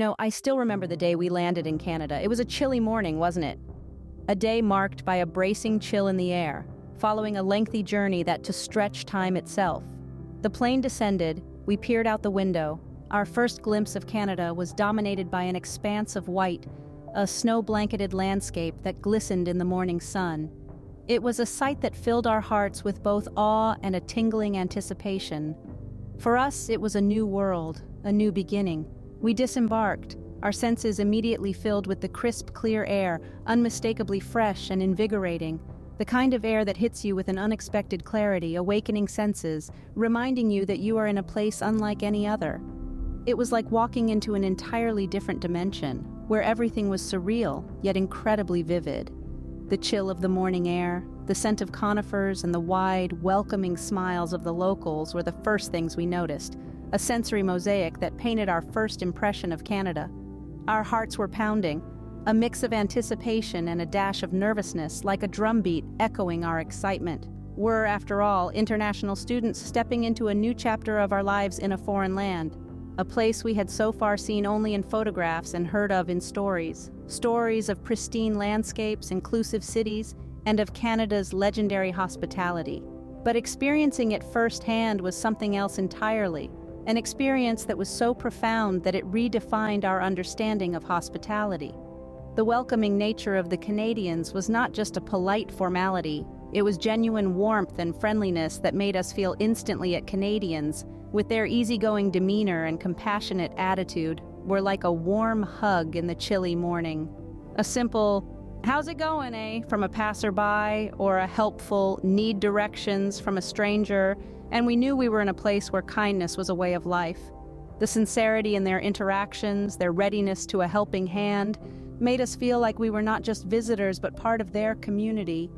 I still remember the day we landed in Canada. It was a chilly morning, wasn't it? A day marked by a bracing chill in the air, following a lengthy journey that to stretch time itself. The plane descended, we peered out the window. Our first glimpse of Canada was dominated by an expanse of white, a snow-blanketed landscape that glistened in the morning sun. It was a sight that filled our hearts with both awe and a tingling anticipation. For us, it was a new world, a new beginning. We disembarked, our senses immediately filled with the crisp, clear air, unmistakably fresh and invigorating. The kind of air that hits you with an unexpected clarity, awakening senses, reminding you that you are in a place unlike any other. It was like walking into an entirely different dimension, where everything was surreal, yet incredibly vivid. The chill of the morning air, the scent of conifers, and the wide, welcoming smiles of the locals were the first things we noticed, a sensory mosaic that painted our first impression of Canada. Our hearts were pounding, a mix of anticipation and a dash of nervousness, like a drumbeat echoing our excitement. We're, after all, international students stepping into a new chapter of our lives in a foreign land, a place we had so far seen only in photographs and heard of in stories. Stories of pristine landscapes, inclusive cities, and of Canada's legendary hospitality. But experiencing it firsthand was something else entirely, an experience that was so profound that it redefined our understanding of hospitality. The welcoming nature of the Canadians was not just a polite formality, it was genuine warmth and friendliness that made us feel instantly at Canadians. With their easygoing demeanor and compassionate attitude, were like a warm hug in the chilly morning. A simple, "How's it going, eh?" from a passerby, or a helpful, "Need directions" from a stranger, and we knew we were in a place where kindness was a way of life. The sincerity in their interactions, their readiness to a helping hand, made us feel like we were not just visitors but part of their community.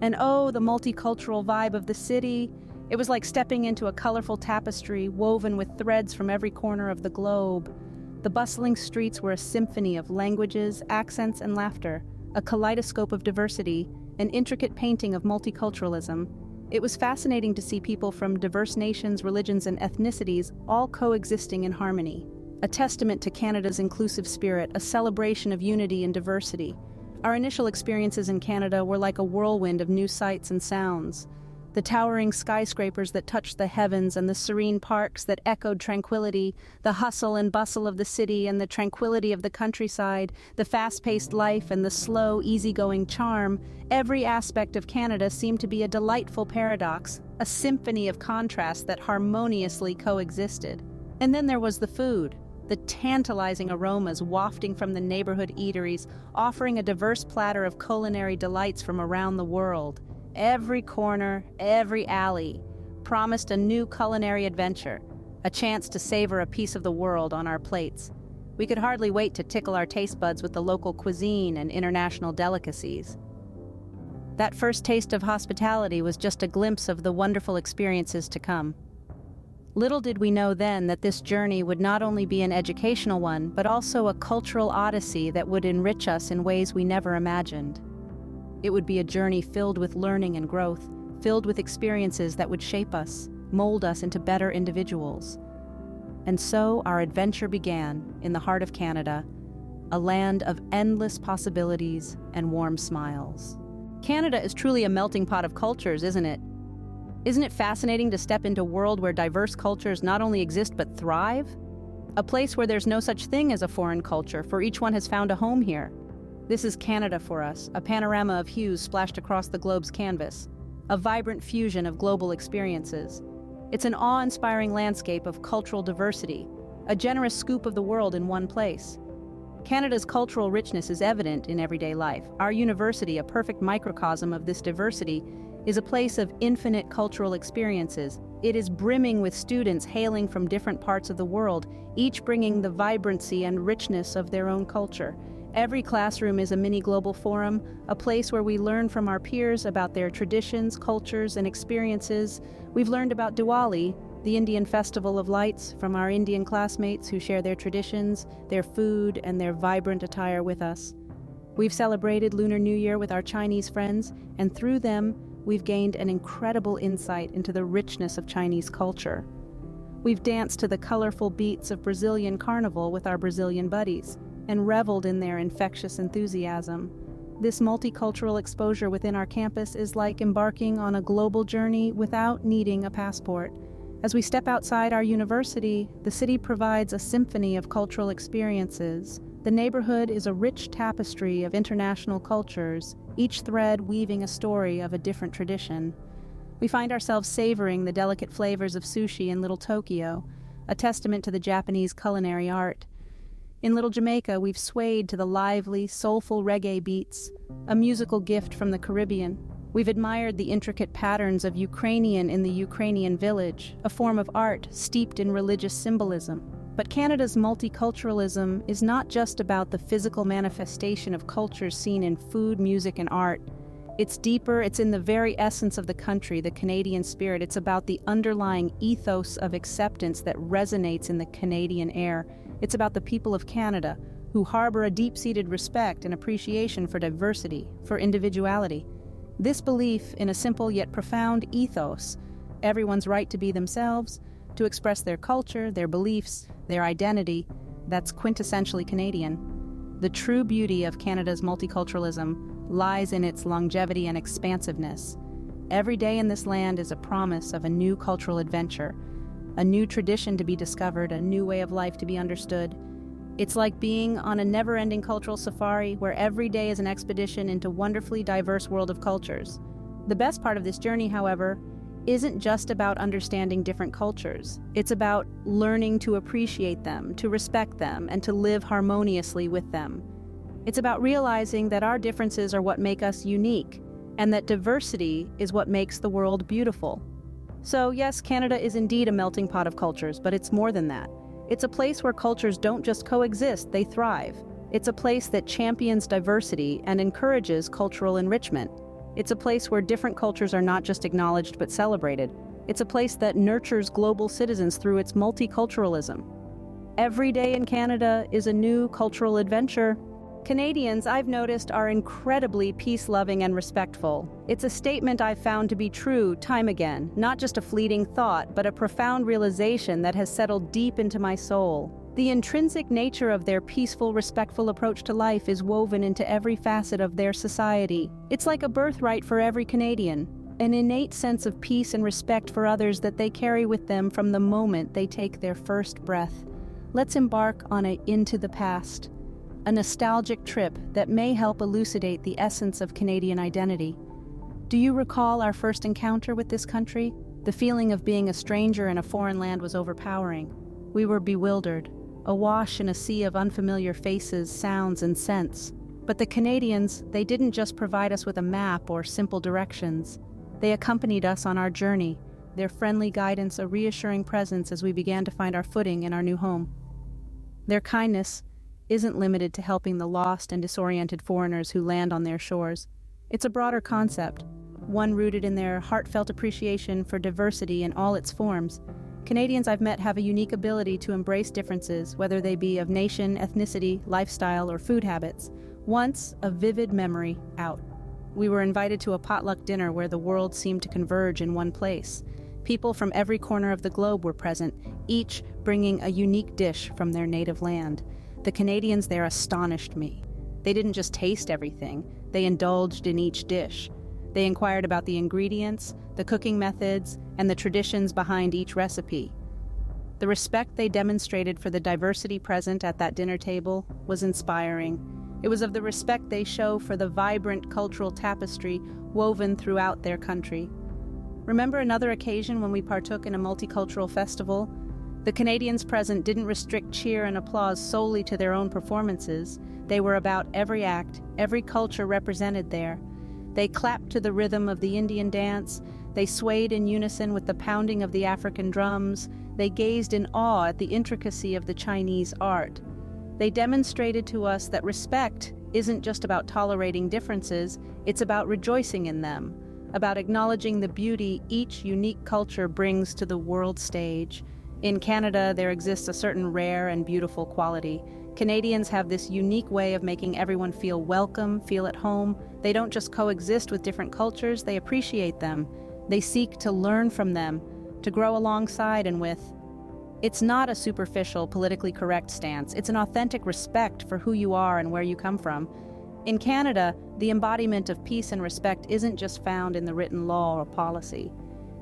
And oh, the multicultural vibe of the city. It was like stepping into a colorful tapestry woven with threads from every corner of the globe. The bustling streets were a symphony of languages, accents, and laughter, a kaleidoscope of diversity, an intricate painting of multiculturalism. It was fascinating to see people from diverse nations, religions, and ethnicities all coexisting in harmony. A testament to Canada's inclusive spirit, a celebration of unity and diversity. Our initial experiences in Canada were like a whirlwind of new sights and sounds. The towering skyscrapers that touched the heavens and the serene parks that echoed tranquility, the hustle and bustle of the city and the tranquility of the countryside, the fast-paced life and the slow, easygoing charm, every aspect of Canada seemed to be a delightful paradox, a symphony of contrasts that harmoniously coexisted. And then there was the food. The tantalizing aromas wafting from the neighborhood eateries, offering a diverse platter of culinary delights from around the world. Every corner, every alley, promised a new culinary adventure, a chance to savor a piece of the world on our plates. We could hardly wait to tickle our taste buds with the local cuisine and international delicacies. That first taste of hospitality was just a glimpse of the wonderful experiences to come. Little did we know then that this journey would not only be an educational one, but also a cultural odyssey that would enrich us in ways we never imagined. It would be a journey filled with learning and growth, filled with experiences that would shape us, mold us into better individuals. And so our adventure began in the heart of Canada, a land of endless possibilities and warm smiles. Canada is truly a melting pot of cultures, isn't it? Isn't it fascinating to step into a world where diverse cultures not only exist but thrive? A place where there's no such thing as a foreign culture, for each one has found a home here. This is Canada for us, a panorama of hues splashed across the globe's canvas, a vibrant fusion of global experiences. It's an awe-inspiring landscape of cultural diversity, a generous scoop of the world in one place. Canada's cultural richness is evident in everyday life. Our university, a perfect microcosm of this diversity, is a place of infinite cultural experiences. It is brimming with students hailing from different parts of the world, each bringing the vibrancy and richness of their own culture. Every classroom is a mini global forum, a place where we learn from our peers about their traditions, cultures, and experiences. We've learned about Diwali, the Indian festival of lights, from our Indian classmates who share their traditions, their food, and their vibrant attire with us. We've celebrated Lunar New Year with our Chinese friends, and through them, we've gained an incredible insight into the richness of Chinese culture. We've danced to the colorful beats of Brazilian carnival with our Brazilian buddies and reveled in their infectious enthusiasm. This multicultural exposure within our campus is like embarking on a global journey without needing a passport. As we step outside our university, the city provides a symphony of cultural experiences. The neighborhood is a rich tapestry of international cultures, each thread weaving a story of a different tradition. We find ourselves savoring the delicate flavors of sushi in Little Tokyo, a testament to the Japanese culinary art. In Little Jamaica, we've swayed to the lively, soulful reggae beats, a musical gift from the Caribbean. We've admired the intricate patterns of Ukrainian in the Ukrainian village, a form of art steeped in religious symbolism. But Canada's multiculturalism is not just about the physical manifestation of cultures seen in food, music, and art. It's deeper, it's in the very essence of the country, the Canadian spirit. It's about the underlying ethos of acceptance that resonates in the Canadian air. It's about the people of Canada, who harbor a deep-seated respect and appreciation for diversity, for individuality. This belief in a simple yet profound ethos, everyone's right to be themselves, to express their culture, their beliefs, their identity, that's quintessentially Canadian. The true beauty of Canada's multiculturalism lies in its longevity and expansiveness. Every day in this land is a promise of a new cultural adventure, a new tradition to be discovered, a new way of life to be understood. It's like being on a never-ending cultural safari where every day is an expedition into a wonderfully diverse world of cultures. The best part of this journey, however, isn't just about understanding different cultures. It's about learning to appreciate them, to respect them, and to live harmoniously with them. It's about realizing that our differences are what make us unique, and that diversity is what makes the world beautiful. So yes, Canada is indeed a melting pot of cultures, but it's more than that. It's a place where cultures don't just coexist, they thrive. It's a place that champions diversity and encourages cultural enrichment. It's a place where different cultures are not just acknowledged but celebrated. It's a place that nurtures global citizens through its multiculturalism. Every day in Canada is a new cultural adventure. Canadians, I've noticed, are incredibly peace-loving and respectful. It's a statement I've found to be true time again, not just a fleeting thought, but a profound realization that has settled deep into my soul. The intrinsic nature of their peaceful, respectful approach to life is woven into every facet of their society. It's like a birthright for every Canadian, an innate sense of peace and respect for others that they carry with them from the moment they take their first breath. Let's embark on a Into the Past, a nostalgic trip that may help elucidate the essence of Canadian identity. Do you recall our first encounter with this country? The feeling of being a stranger in a foreign land was overpowering. We were bewildered, awash in a sea of unfamiliar faces, sounds, and scents. But the Canadians, they didn't just provide us with a map or simple directions. They accompanied us on our journey, their friendly guidance a reassuring presence as we began to find our footing in our new home. Their kindness isn't limited to helping the lost and disoriented foreigners who land on their shores. It's a broader concept, one rooted in their heartfelt appreciation for diversity in all its forms. Canadians I've met have a unique ability to embrace differences, whether they be of nation, ethnicity, lifestyle, or food habits. Once, a vivid memory out. We were invited to a potluck dinner where the world seemed to converge in one place. People from every corner of the globe were present, each bringing a unique dish from their native land. The Canadians there astonished me. They didn't just taste everything, they indulged in each dish. They inquired about the ingredients, the cooking methods, and the traditions behind each recipe. The respect they demonstrated for the diversity present at that dinner table was inspiring. It was of the respect they show for the vibrant cultural tapestry woven throughout their country. Remember another occasion when we partook in a multicultural festival? The Canadians present didn't restrict cheer and applause solely to their own performances. They were about every act, every culture represented there. They clapped to the rhythm of the Indian dance. They swayed in unison with the pounding of the African drums. They gazed in awe at the intricacy of the Chinese art. They demonstrated to us that respect isn't just about tolerating differences, it's about rejoicing in them, about acknowledging the beauty each unique culture brings to the world stage. In Canada, there exists a certain rare and beautiful quality. Canadians have this unique way of making everyone feel welcome, feel at home. They don't just coexist with different cultures, they appreciate them. They seek to learn from them, to grow alongside and with. It's not a superficial, politically correct stance. It's an authentic respect for who you are and where you come from. In Canada, the embodiment of peace and respect isn't just found in the written law or policy.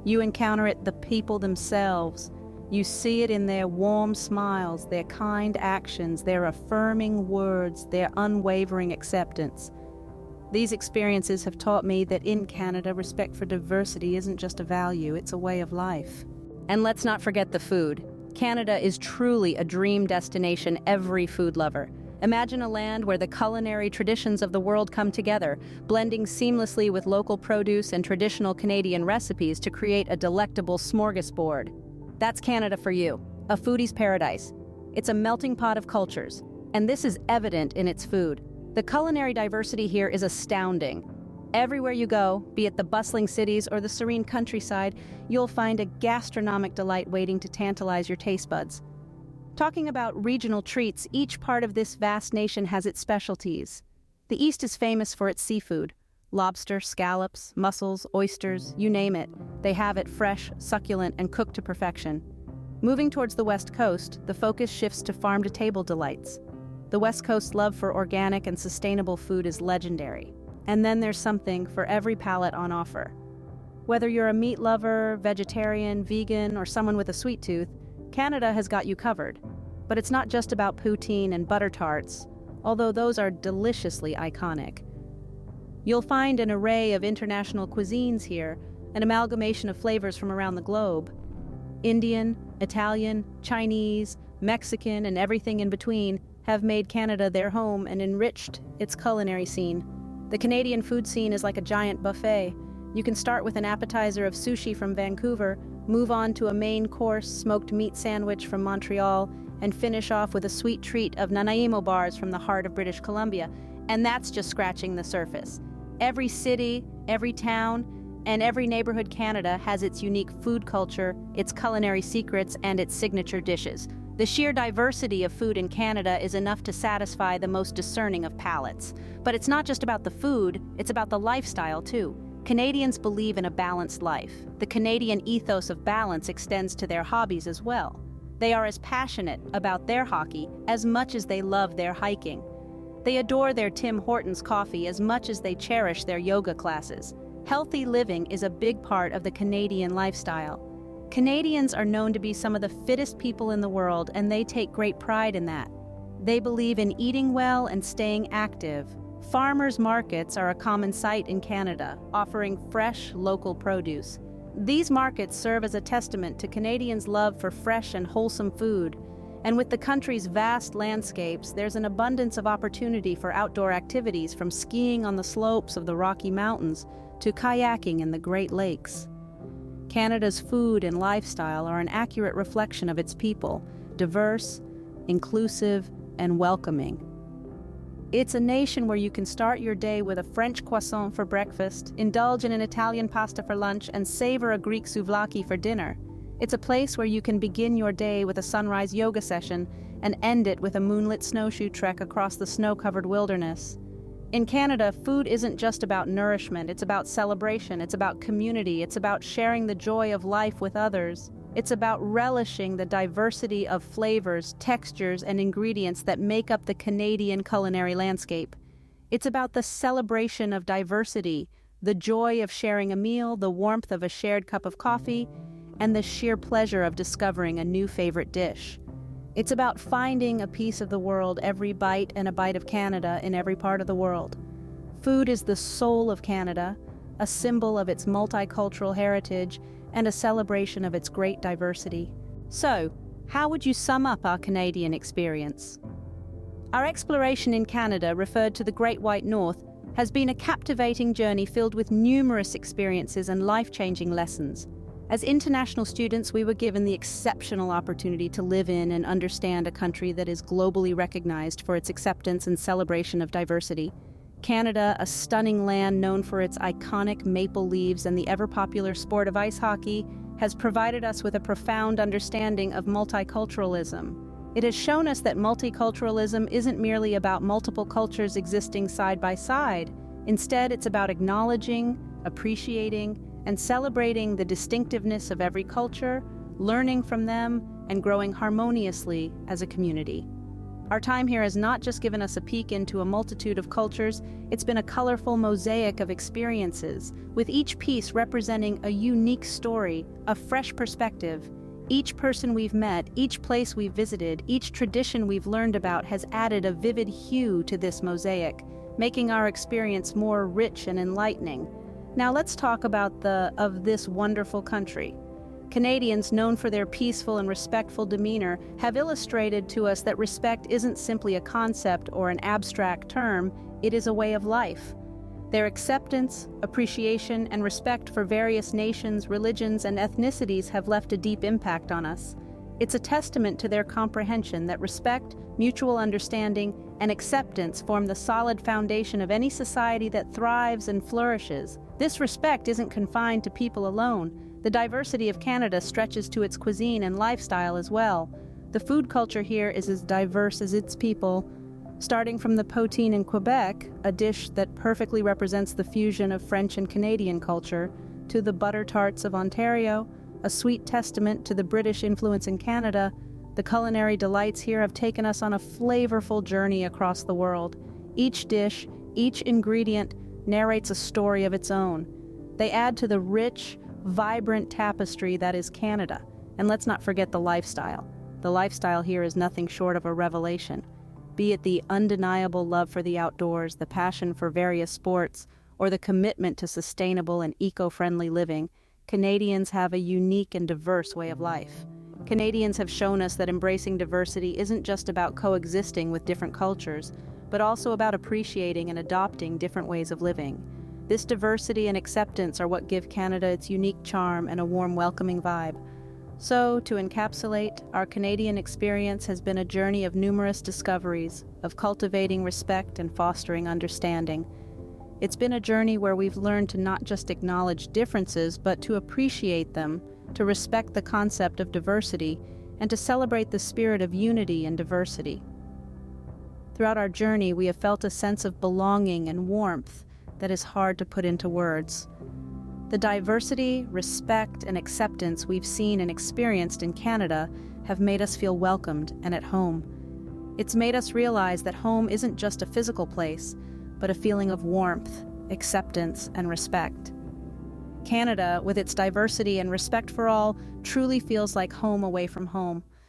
You encounter it the people themselves. You see it in their warm smiles, their kind actions, their affirming words, their unwavering acceptance. These experiences have taught me that in Canada, respect for diversity isn't just a value, it's a way of life. And let's not forget the food. Canada is truly a dream destination every food lover. Imagine a land where the culinary traditions of the world come together, blending seamlessly with local produce and traditional Canadian recipes to create a delectable smorgasbord. That's Canada for you, a foodie's paradise. It's a melting pot of cultures, and this is evident in its food. The culinary diversity here is astounding. Everywhere you go, be it the bustling cities or the serene countryside, you'll find a gastronomic delight waiting to tantalize your taste buds. Talking about regional treats, each part of this vast nation has its specialties. The East is famous for its seafood. Lobster, scallops, mussels, oysters, you name it. They have it fresh, succulent, and cooked to perfection. Moving towards the West Coast, the focus shifts to farm-to-table delights. The West Coast's love for organic and sustainable food is legendary. And then there's something for every palate on offer. Whether you're a meat lover, vegetarian, vegan, or someone with a sweet tooth, Canada has got you covered. But it's not just about poutine and butter tarts, although those are deliciously iconic. You'll find an array of international cuisines here, an amalgamation of flavors from around the globe. Indian, Italian, Chinese, Mexican, and everything in between have made Canada their home and enriched its culinary scene. The Canadian food scene is like a giant buffet. You can start with an appetizer of sushi from Vancouver, move on to a main course smoked meat sandwich from Montreal, and finish off with a sweet treat of Nanaimo bars from the heart of British Columbia. And that's just scratching the surface. Every city, every town, and every neighborhood Canada has its unique food culture, its culinary secrets, and its signature dishes. The sheer diversity of food in Canada is enough to satisfy the most discerning of palates. But it's not just about the food, it's about the lifestyle too. Canadians believe in a balanced life. The Canadian ethos of balance extends to their hobbies as well. They are as passionate about their hockey as much as they love their hiking. They adore their Tim Hortons coffee as much as they cherish their yoga classes. Healthy living is a big part of the Canadian lifestyle. Canadians are known to be some of the fittest people in the world, and they take great pride in that. They believe in eating well and staying active. Farmers' markets are a common sight in Canada, offering fresh, local produce. These markets serve as a testament to Canadians' love for fresh and wholesome food. And with the country's vast landscapes, there's an abundance of opportunity for outdoor activities, from skiing on the slopes of the Rocky Mountains to kayaking in the Great Lakes. Canada's food and lifestyle are an accurate reflection of its people, diverse, inclusive, and welcoming. It's a nation where you can start your day with a French croissant for breakfast, indulge in an Italian pasta for lunch, and savor a Greek souvlaki for dinner. It's a place where you can begin your day with a sunrise yoga session and end it with a moonlit snowshoe trek across the snow-covered wilderness. In Canada, food isn't just about nourishment, it's about celebration, it's about community, it's about sharing the joy of life with others. It's about relishing the diversity of flavors, textures, and ingredients that make up the Canadian culinary landscape. It's about the celebration of diversity, the joy of sharing a meal, the warmth of a shared cup of coffee, and the sheer pleasure of discovering a new favorite dish. It's about finding a piece of the world every bite and a bite of Canada in every part of the world. Food is the soul of Canada, a symbol of its multicultural heritage, and a celebration of its great diversity. So, how would you sum up our Canadian experience? Our exploration in Canada, referred to the Great White North, has been a captivating journey filled with numerous experiences and life-changing lessons. As international students, we were given the exceptional opportunity to live in and understand a country that is globally recognized for its acceptance and celebration of diversity. Canada, a stunning land known for its iconic maple leaves and the ever-popular sport of ice hockey, has provided us with a profound understanding of multiculturalism. It has shown us that multiculturalism isn't merely about multiple cultures existing side by side. Instead, it's about acknowledging, appreciating, and celebrating the distinctiveness of every culture, learning from them, and growing harmoniously as a community. Our time here has not just given us a peek into a multitude of cultures, it's been a colorful mosaic of experiences, with each piece representing a unique story, a fresh perspective. Each person we've met, each place we've visited, each tradition we've learned about has added a vivid hue to this mosaic, making our experience more rich and enlightening. Now let's talk about this wonderful country. Canadians, known for their peaceful and respectful demeanor, have illustrated to us that respect isn't simply a concept or an abstract term, it is a way of life. Their acceptance, appreciation, and respect for various nations, religions, and ethnicities have left a deep impact on us. It's a testament to their comprehension that respect, mutual understanding, and acceptance form the solid foundation of any society that thrives and flourishes. This respect isn't confined to people alone. The diversity of Canada stretches to its cuisine and lifestyle as well. The food culture here is as diverse as its people. Starting from the poutine in Quebec, a dish that perfectly represents the fusion of French and Canadian culture, to the butter tarts of Ontario, a sweet testament to the British influence in Canada, the culinary delights here have taken us on a flavorful journey across the world. Each dish, each ingredient, narrates a story of its own. They add to the rich, vibrant tapestry that is Canada. And let's not forget the lifestyle. The lifestyle here is nothing short of a revelation. Be it the undeniable love for the outdoors, the passion for various sports, or the commitment to sustainable and eco-friendly living, Canadians have a unique and diverse way of life. Canadians have shown us that embracing diversity isn't just about coexisting with different cultures, but also about appreciating and adopting different ways of living. This diversity and acceptance are what give Canada its unique charm and a warm, welcoming vibe. So, to encapsulate, our Canadian experience has been a journey of numerous discoveries, of cultivating respect and fostering understanding. It's been a journey where we've learned to not just acknowledge differences, but to appreciate them, to respect the concept of diversity, and to celebrate the spirit of unity and diversity. Throughout our journey, we have felt a sense of belonging and warmth that is hard to put into words. The diversity, respect, and acceptance we've seen and experienced in Canada have made us feel welcomed and at home. It's made us realize that home isn't just a physical place, but a feeling of warmth, acceptance, and respect. Canada, with its diversity and respect for all, truly feels like home away from home.